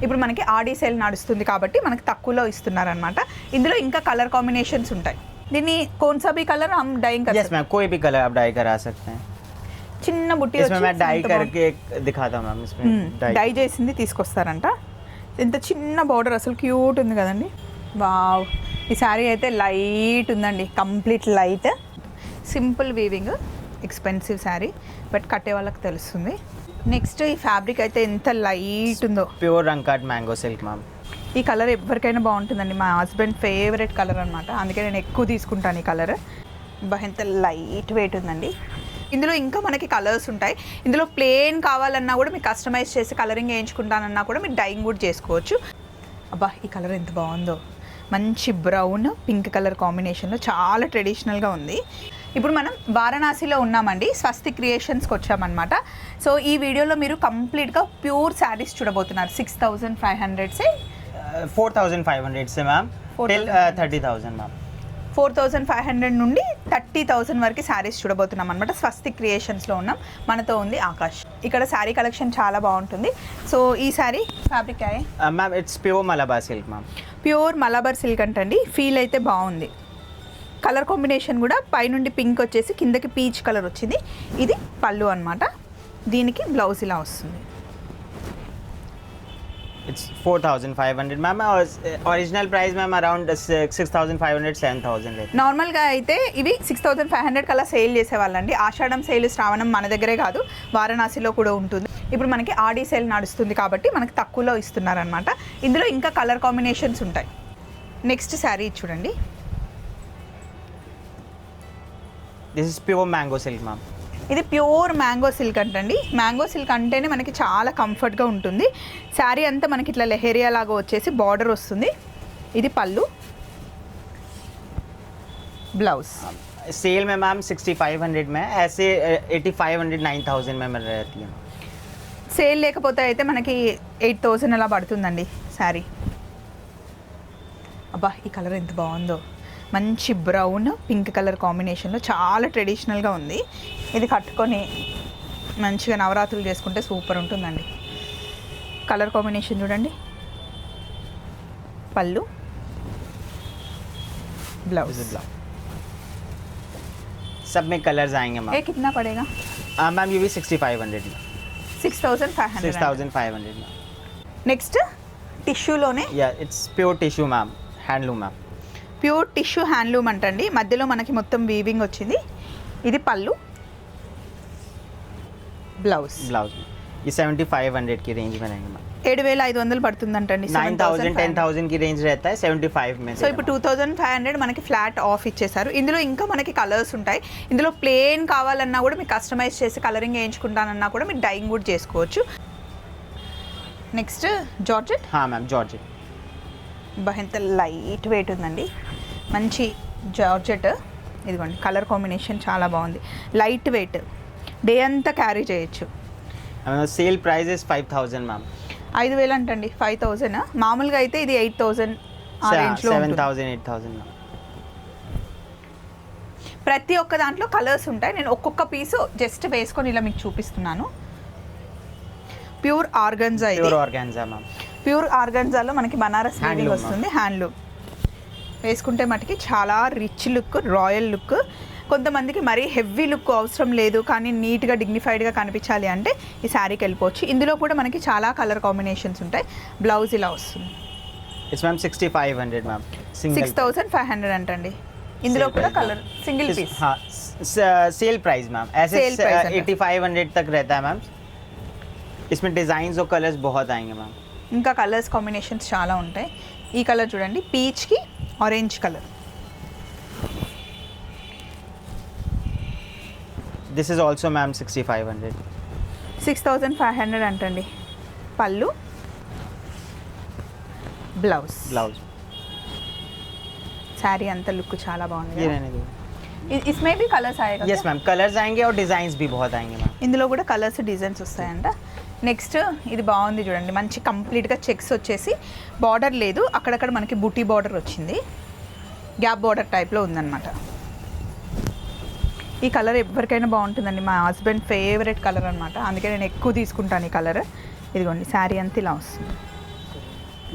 ఇప్పుడు మనకి ఆడి సేల్ నడుస్తుంది కాబట్టి మనకి తక్కువలో ఇస్తున్నారనమాట. ఇందులో ఇంకా కలర్ కాంబినేషన్స్ ఉంటాయి. దీన్ని कौन सा भी कलर हम डाइंग कर यस मैम, कोई भी कलर आप डाई करा सकते हैं. చిన్న బుట్టి इसमें मैं डाई करके दिखाता हूं मैम. इसमें డై చేసింది తీసుకొస్తారంట. ఇంత చిన్న బార్డర్ అసలు క్యూట్ ఉంది కదండి. వావ్, ఈ శారీ అయితే లైట్ ఉందండి, complete light, simple weaving, expensive sari but కట్టే వాళ్ళకి తెలుస్తుంది. నెక్స్ట్ ఈ ఫ్యాబ్రిక్ అయితే ఎంత లైట్ ఉందో, प्योर रंगकट मैंगो सिल्क मैम. ఈ కలర్ ఎవరికైనా బాగుంటుందండి. మా హస్బెండ్ ఫేవరెట్ కలర్ అనమాట, అందుకే నేను ఎక్కువ తీసుకుంటాను ఈ కలర్. ఎంత లైట్ వెయిట్ ఉందండి. ఇందులో ఇంకా మనకి కలర్స్ ఉంటాయి. ఇందులో ప్లెయిన్ కావాలన్నా కూడా మీకు కస్టమైజ్ చేసి కలరింగ్ వేయించుకుంటానన్నా కూడా మీరు డైయింగ్ కూడా చేసుకోవచ్చు. అబ్బా, ఈ కలర్ ఎంత బాగుందో, మంచి బ్రౌన్ పింక్ కలర్ కాంబినేషన్లో చాలా ట్రెడిషనల్గా ఉంది. ఇప్పుడు మనం వారణాసిలో ఉన్నామండి, స్వస్తి క్రియేషన్స్కి వచ్చామన్నమాట. సో ఈ వీడియోలో మీరు కంప్లీట్గా ప్యూర్ శారీస్ చూడబోతున్నారు. 6500 से 4500 से मैम टिल 30,000 मैम. 4500 నుండి 30,000 వరకు శారీస్ చూడబోతున్నాం అనమాట. స్వస్తి క్రియేషన్స్లో ఉన్నాం. మనతో ఉంది ఆకాష్. ఇక్కడ శారీ కలెక్షన్ చాలా బాగుంటుంది. సో ఈ sari fabric ma'am it's pure Malabar silk ma'am. Pure Malabar silk అంటండి. ఫీల్ అయితే బాగుంది. కలర్ కాంబినేషన్ కూడా పైనుండి పింక్ వచ్చేసి కిందకి పీచ్ కలర్ వచ్చింది. ఇది పళ్ళు అనమాట. దీనికి బ్లౌజ్ ఇలా వస్తుంది. It's 4,500 ma'am. Original price ma'am around 6,500 7,000 लेते. నార్మల్గా అయితే ఇవి 6500 కల్లా సేల్ చేసేవాళ్ళండి. ఆషాఢం సేల్, శ్రావణం మన దగ్గరే కాదు వారణాసిలో కూడా ఉంటుంది. ఇప్పుడు మనకి ఆడి సేల్ నడుస్తుంది కాబట్టి మనకి తక్కువలో ఇస్తున్నారనమాట. ఇందులో ఇంకా కలర్ కాంబినేషన్స్ ఉంటాయి. నెక్స్ట్ శారీ చూడండి. This is pure mango silk ma'am. ఇది ప్యూర్ మ్యాంగో సిల్క్ అంటండి. మ్యాంగో సిల్క్ అంటేనే మనకి చాలా కంఫర్ట్గా ఉంటుంది. శారీ అంతా మనకి ఇట్లా లెహేరియా లాగా వచ్చేసి బార్డర్ వస్తుంది. ఇది పళ్ళు, బ్లౌజ్. सेल में मैम 6,500 में, ऐसे 8,500 9,000 में मिल रहती है. సేల్ లేకపోతే అయితే మనకి 8,000 అలా పడుతుందండి శారీ. అబ్బా, ఈ కలర్ ఎంత బాగుందో, మంచి బ్రౌన్ పింక్ కలర్ కాంబినేషన్లో చాలా ట్రెడిషనల్గా ఉంది. ఇది కట్టుకొని మంచిగా నవరాత్రులు చేసుకుంటే సూపర్ ఉంటుందండి. కలర్ కాంబినేషన్ చూడండి. పళ్ళు, బ్లౌజ్. सब में कलर्स आएंगे मैम. ये कितना पड़ेगा मैम? ये भी 6,500 में. 6,500. 6,500 में. నెక్స్ట్ టిష్యూలోనే या it's pure tissue ma'am, handloom ma'am. Pure tissue handloom అంటండి. మధ్యలో మనకి మొత్తం వీవింగ్ వచ్చింది. ఇది పళ్ళు, బ్లౌజ్. ब्लाउज ये 7,500 की रेंज में रहेंगे मैम. 7,500 పడుతుందంటండి. 9,000 10,000 की रेंज रहता है 75 में. సో ఇప్పుడు 2,500 మనకి ఫ్లాట్ ఆఫ్ ఇచ్చేసారు. ఇందులో ఇంకా మనకి కలర్స్ ఉంటాయి. ఇందులో ప్లెయిన్ కావాలన్నా కూడా మీకు కస్టమైజ్ చేసి కలరింగ్ వేయించుకుంటానన్నా కూడా మీరు డైయింగ్ కూడా చేసుకోవచ్చు. Next georgette. हाँ मैम, जॉर्जेट. ఎంత లైట్ వెయిట్ ఉందండి, మంచి జార్జెట్. ఇదిగోండి, కలర్ కాంబినేషన్ చాలా బాగుంది. లైట్ వెయిట్, డే అంతా క్యారీ చేయొచ్చు. Sale price is 5,000 ma'am. 5,000 అంటండి. 5,000. మామూలుగా అయితే ఇది 8,000 ఆ రేంజ్లో 7,000 8,000 मैम. ప్రతి ఒక్క దాంట్లో కలర్స్ ఉంటాయి. నేను ఒక్కొక్క పీసు జస్ట్ వేసుకొని ఇలా మీకు చూపిస్తున్నాను. Pure organza. ఇది प्योर ऑर्गेन्जा मैम. ప్యూర్ ఆర్గన్జాలో మనకి బనారస్ వీవింగ్ Handloom. వస్తుంది. హ్యాండ్లూమ్ వేసుకుంటే మటుకి చాలా రిచ్ లుక్, రాయల్ లుక్. కొంతమందికి మరీ హెవీ లుక్ అవసరం లేదు, కానీ నీట్గా డిగ్నిఫైడ్గా కనిపించాలి అంటే ఈ శారీకి వెళ్ళిపోవచ్చు. ఇందులో కూడా మనకి చాలా కలర్ కాంబినేషన్స్ ఉంటాయి. బ్లౌజ్ ఇలా వస్తుంది. It's ma'am 6,500 ma'am. 6,500 అంటండి. ఇందులో కూడా కలర్ సింగిల్ పీస్. हाँ, सेल प्राइस मैम. ऐसे Sale price है। 8,500 तक रहता है मैम. इसमें डिज़ाइंस और कलर्स बहुत आएंगे मैम. ఇంకా కలర్స్ కాంబినేషన్స్ చాలా ఉంటాయి. ఈ కలర్ చూడండి, పీచ్కి orange colour. This is also ma'am 6,500. 6,500 అంటండి. పళ్ళు, బ్లౌజ్. ब्लाउज శారీ అంతా లుక్ చాలా బాగుంది. ये रहने दो. इसमें भी कलर्स आएगा? यस मैम, कलर्स आएंगे और डिज़ाइंस भी बहुत आएंगे मैम. ఇందులో కూడా కలర్స్, డిజైన్స్ వస్తాయంట. నెక్స్ట్ ఇది బాగుంది చూడండి, మంచి కంప్లీట్గా చెక్స్ వచ్చేసి బార్డర్ లేదు, అక్కడక్కడ మనకి బూటీ బార్డర్ వచ్చింది. గ్యాప్ బార్డర్ టైప్లో ఉందన్నమాట. ఈ కలర్ ఎవరికైనా బాగుంటుందండి. మా హస్బెండ్ ఫేవరెట్ కలర్ అనమాట, అందుకే నేను ఎక్కువ తీసుకుంటాను ఈ కలర్. ఇదిగోండి, శారీ అంతా ఇలా వస్తుంది.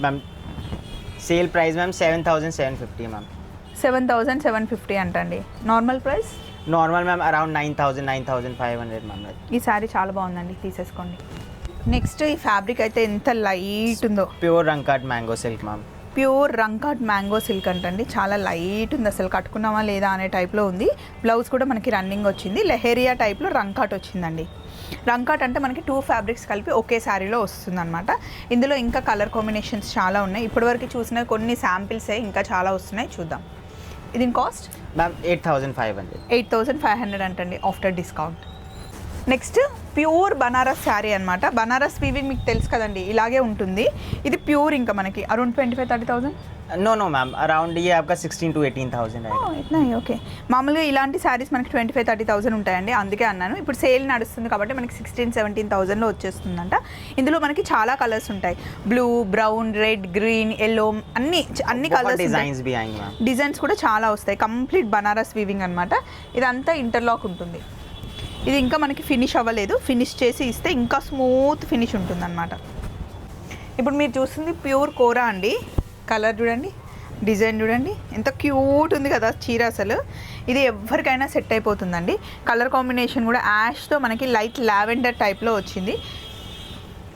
Ma'am sale price ma'am 7750 ma'am. 7750 అంటండి. Normal price normal ma'am around 9500 ma'am. ఈ శారీ చాలా బాగుందండి, తీసేసుకోండి. నెక్స్ట్ ఈ ఫ్యాబ్రిక్ అయితే ఎంత లైట్ ఉందో, प्योर रंगकाट मैंगो सिल्क मैम. ప్యూర్ రంకాట్ మ్యాంగో సిల్క్ అంటండి. చాలా లైట్ ఉంది, అసలు కట్టుకున్నామా లేదా అనే టైప్లో ఉంది. బ్లౌజ్ కూడా మనకి రన్నింగ్ వచ్చింది, లెహేరియా టైప్లో రంకాట్ వచ్చిందండి. రంకాట్ అంటే మనకి 2 ఫ్యాబ్రిక్స్ కలిపి ఒకే శారీలో వస్తుందన్నమాట. ఇందులో ఇంకా కలర్ కాంబినేషన్స్ చాలా ఉన్నాయి. ఇప్పటివరకు చూసిన కొన్ని శాంపిల్సే, ఇంకా చాలా వస్తున్నాయి, చూద్దాం. దీని కాస్ట్ मैम 8500. 8500 అంటండి after discount. Next pure Banaras sari అనమాట. బనారస్ వీవింగ్ మీకు తెలుసు కదండి, ఇలాగే ఉంటుంది. ఇది ప్యూర్ ఇంకా మనకి అరౌండ్ 25-30,000. नो मैम अराउंड ये आपका 16 to 18,000 है. ఇట్లా ఓకే. మామూలుగా ఇలాంటి శారీస్ మనకి 25-30,000 ఉంటాయండి, అందుకే అన్నాను. ఇప్పుడు సేల్ నడుస్తుంది కాబట్టి మనకి 16-17,000లో వచ్చేస్తుందంట. ఇందులో మనకి చాలా కలర్స్ ఉంటాయి, blue, brown, red, green, yellow, అన్ని కలర్స్, डिजाइन्स भी आएंगे मैम. డిజైన్స్ కూడా చాలా వస్తాయి. కంప్లీట్ బనారస్ వీవింగ్ అనమాట. ఇదంతా ఇంటర్లాక్ ఉంటుంది. ఇది ఇంకా మనకి ఫినిష్ అవ్వలేదు, ఫినిష్ చేసి ఇస్తే ఇంకా స్మూత్ ఫినిష్ ఉంటుంది అనమాట. ఇప్పుడు మీరు చూస్తుంది ప్యూర్ కోరా అండి. కలర్ చూడండి, డిజైన్ చూడండి, ఎంత క్యూట్ ఉంది కదా చీర అసలు. ఇది ఎవరికైనా సెట్ అయిపోతుందండి. కలర్ కాంబినేషన్ కూడా యాష్తో మనకి లైట్ లావెండర్ టైప్లో వచ్చింది.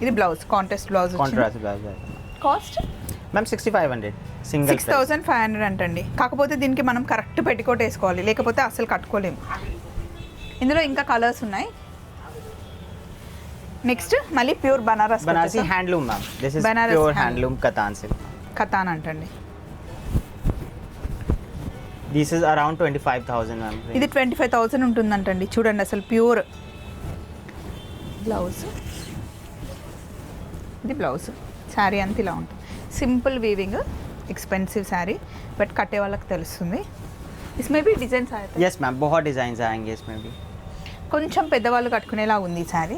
ఇది blouse, contrast blouse. Contrast blouse है కాస్ట్ मैम 6500 सिंगल 6500 అంటండి. కాకపోతే దీనికి మనం కరెక్ట్ పెట్టుకోట్ వేసుకోవాలి, లేకపోతే అసలు కట్టుకోలేము. ఇందులో ఇంకా కలర్స్ ఉన్నాయి. నెక్స్ట్ మళ్ళీ pure Banaras, Banarasi handloom ma'am. This is Banaras pure handloom. Handloom कतान सिल्क. కతాన్ అంటండి. This is around 25,000 ma'am. ఇది 25,000 ఉంటుందంటండి. చూడండి అసలు ప్యూర్ బ్లౌజ్. ఇది బ్లౌజ్. శారీ అంతా ఇలా ఉంటుంది, simple weaving, expensive sari, but కట్టే వాళ్ళకి తెలుస్తుంది. ఇస్మే బి డిజైన్స్ అయితే यस मैम बहुत डिजाइन्स आएंगे इसमें भी. కొంచెం పెద్దవాళ్ళు కట్టుకునేలా ఉంది ఈ sari.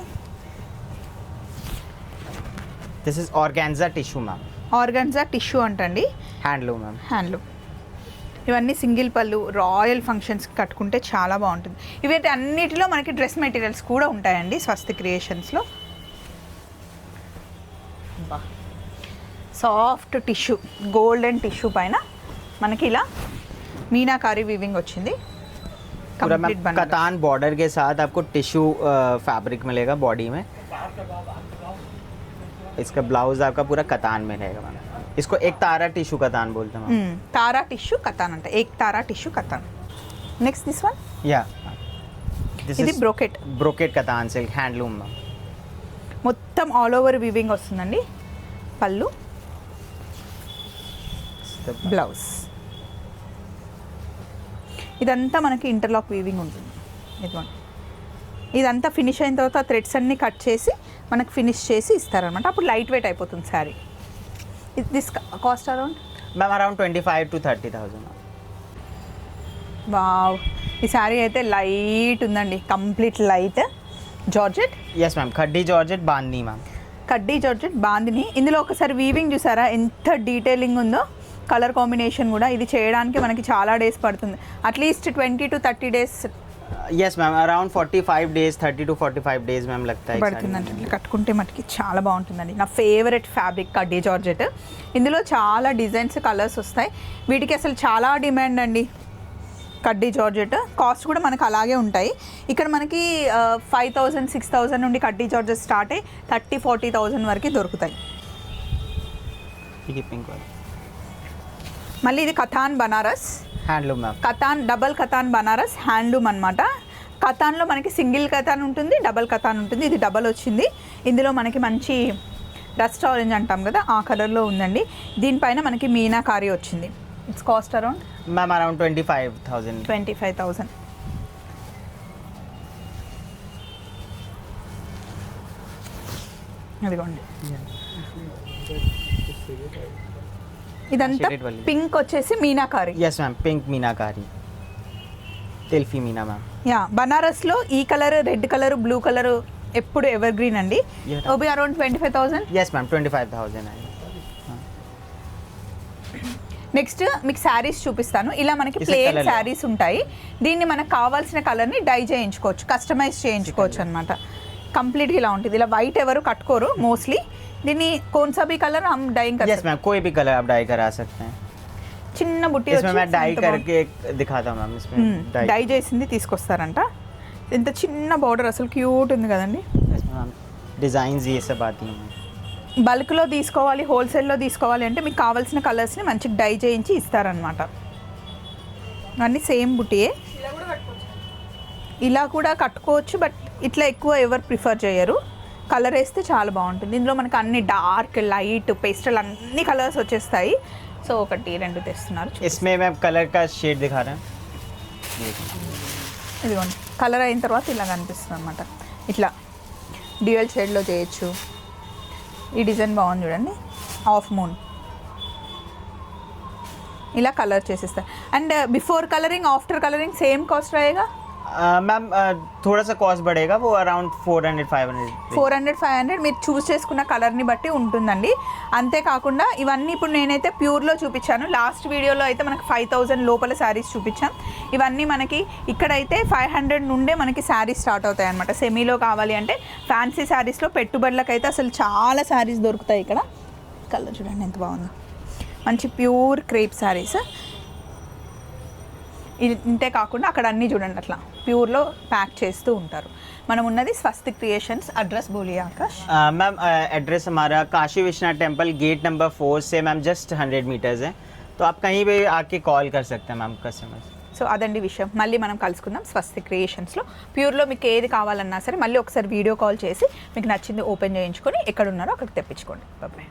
This is organza tissue ma'am. Organza tissue అంటండి, हैंडलूम मैम. హ్యాండ్లూమ్. ఇవన్నీ సింగిల్ పళ్ళు, రాయల్ ఫంక్షన్స్కి కట్టుకుంటే చాలా బాగుంటుంది. ఇవైతే అన్నిటిలో మనకి డ్రెస్ మెటీరియల్స్ కూడా ఉంటాయండి స్వస్తి క్రియేషన్స్లో. సాఫ్ట్ టిష్యూ, గోల్డెన్ టిష్యూ పైన మనకి ఇలా మీనాకారి వీవింగ్ వచ్చింది. पूरा కంప్లీట్ मैम कतान बॉर्डर के साथ आपको टिश्यू फैब्रिक मिलेगा बॉडी में. इसका ब्लाउज आपका पूरा कतान में रहेगा मैम. इसको एक तारा टिश्यू कतान बोलते हैं मैम. తారా టిష్యూ కతాన్ అంట, ఏక్ తారా టిష్యూ కతాన్. నెక్స్ట్ దిస్ వన్, या दिस ఇది इज బ్రోకెట్. ब्रोकेट कतान सिल्क हैंडलूम मैम. మొత్తం ఆల్ ఓవర్ వీవింగ్ వస్తుందండి. పళ్ళు, బ్లౌజ్. ఇదంతా మనకి ఇంటర్లాక్ వీవింగ్ ఉంటుంది. ఇదిగోండి, ఇదంతా ఫినిష్ అయిన తర్వాత థ్రెడ్స్ అన్నీ కట్ చేసి మనకు ఫినిష్ చేసి ఇస్తారనమాట. అప్పుడు లైట్ వెయిట్ అయిపోతుంది sari. This cost around ma'am around 25 to 30,000. Wow, ఈ శారీ అయితే లైట్ ఉందండి, complete light georgette. Yes ma'am खड्डी जॉर्जेट बांधनी मैम. కడ్డీ జార్జెట్ బాందిని. ఇందులో ఒకసారి వీవింగ్ చూసారా ఎంత డీటెయిలింగ్ ఉందో, కలర్ కాంబినేషన్ కూడా. ఇది చేయడానికి మనకి చాలా డేస్ పడుతుంది, at least 20 to 30 days yes ma'am around 45 days 30 to 45 days ma'am लगता है. పడుతుందంటే ఇట్లా కట్టుకుంటే మటుకి చాలా బాగుంటుందండి. నా ఫేవరెట్ ఫ్యాబ్రిక్ కడ్డీ జార్జెట్. ఇందులో చాలా డిజైన్స్, కలర్స్ వస్తాయి. వీటికి అసలు చాలా డిమాండ్ అండి. కడ్డీ జార్జెట్ కాస్ట్ కూడా మనకు అలాగే ఉంటాయి. ఇక్కడ మనకి 5,000 6,000 నుండి కడ్డీ జార్జెట్ స్టార్ట్ అయ్యి 30-40,000 వరకు దొరుకుతాయి. ये पिंक वाला మళ్ళీ ఇది కథాన్ బనారస్. Handloom ma'am. కథాన్, డబల్ కథాన్ బనారస్ హ్యాండ్లూమ్ అనమాట. కథాన్లో మనకి సింగిల్ కథాన్ ఉంటుంది, డబల్ కథాన్ ఉంటుంది. ఇది డబల్ వచ్చింది. ఇందులో మనకి మంచి రస్ట్ ఆరెంజ్ అంటాం కదా, ఆ కలర్లో ఉందండి. దీనిపైన మనకి మీనాకారి వచ్చింది. It's cost around ma'am around 25,000. 25,000. అదిగోండి, ఇదంతా Shaded वाली. పింక్ వచ్చేసి మీనాకారి. यस मैम पिंक मीनाकारी तेल्फी मीना मैम. యా, బనారస్లో ఈ colour, red colour, blue colour ఎప్పుడు ఎవర్ గ్రీన్ అండి. Yeah. OB around 25,000. Yes ma'am 25,000 है. నెక్స్ట్ మీకు శారీస్ చూపిస్తాను. ఇలా మనకి ఇసే ప్లేన్ colour లో. శారీస్ ఉంటాయి. దీన్ని మనకు కావాల్సిన కలర్ని డై చేయించుకోవచ్చు, కస్టమైజ్ చేయించుకోవచ్చు అనమాట. కంప్లీట్గా ఇలా ఉంటుంది. ఇలా వైట్ ఎవరు కట్టుకోరు మోస్ట్లీ. దీన్ని కోన్సాబీ కలర్ हम डाइंग कर यस मैम, कोई भी कलर आप डाई करा सकते हैं. చిన్న బుట్టి इसमें मैं डाई करके एक दिखाता हूँ मैम. इसमें డై చేసింది తీసుకొస్తారంట. ఇంత చిన్న బార్డర్ అసలు క్యూట్ ఉంది కదండి. डिज़ाइंस ये सब आती हैं. బల్క్లో తీసుకోవాలి, హోల్సేల్లో తీసుకోవాలి అంటే మీకు కావాల్సిన కలర్స్ని మంచిగా డై చేయించి ఇస్తారనమాట. అన్నీ సేమ్ బుట్టియే. ఇలా కూడా కట్టుకోవచ్చు, బట్ ఇట్లా ఎక్కువ ఎవరు ప్రిఫర్ చేయరు. కలర్ వేస్తే చాలా బాగుంటుంది. ఇందులో మనకు అన్ని డార్క్, లైట్, పేస్టల్ అన్ని కలర్స్ వచ్చేస్తాయి. సో 1 2 తెస్తున్నారు. इसमें मैम कलर का शेड दिखा रहे हैं. ఇదిగోండి, కలర్ అయిన తర్వాత ఇలా కనిపిస్తుంది అనమాట. ఇట్లా డ్యూయల్ షేడ్లో చేయొచ్చు. ఈ డిజైన్ బాగుంది చూడండి, ఆఫ్ మూన్. ఇలా కలర్ చేసేస్తారు. And before colouring after colouring same cost रहेगा? मैम थोड़ा सा कॉस्ट बढ़ेगा, वो अराउंड 400-500. 400-500 మీరు చూస్ చేసుకున్న కలర్ని బట్టి ఉంటుందండి. అంతేకాకుండా ఇవన్నీ ఇప్పుడు నేనైతే ప్యూర్లో చూపించాను. లాస్ట్ వీడియోలో అయితే మనకి 5000 లోపల శారీస్ చూపించాం. ఇవన్నీ మనకి ఇక్కడైతే 500 నుండే మనకి శారీస్ స్టార్ట్ అవుతాయి అనమాట. సెమీలో కావాలి అంటే ఫ్యాన్సీ శారీస్లో పెట్టుబడులకైతే అసలు చాలా శారీస్ దొరుకుతాయి ఇక్కడ. కలర్ చూడండి ఎంత బాగుందో, మంచి ప్యూర్ క్రేప్ శారీస్. ఇంతే కాకుండా అక్కడ అన్నీ చూడండి అట్లా ప్యూర్లో ప్యాక్ చేస్తూ ఉంటారు. మనం ఉన్నది స్వస్తిక్ క్రియేషన్స్. అడ్రస్ बोलिए आकाश. मैम एड्रेस हमारा Kashi Vishwanath temple gate number 4 से मैम जस्ट 100 मीटर्स है, तो आप कहीं भी आके कॉल कर सकते हैं मैम कस्टमर्स. సో అదండి విషయం. మళ్ళీ మనం కలుసుకుందాం స్వస్తిక్ క్రియేషన్స్లో. ప్యూర్లో మీకు ఏది కావాలన్నా సరే మళ్ళీ ఒకసారి వీడియో కాల్ చేసి మీకు నచ్చింది ఓపెన్ చేయించుకొని ఎక్కడ ఉన్నారో అక్కడికి తెప్పించుకోండి. బాయ్.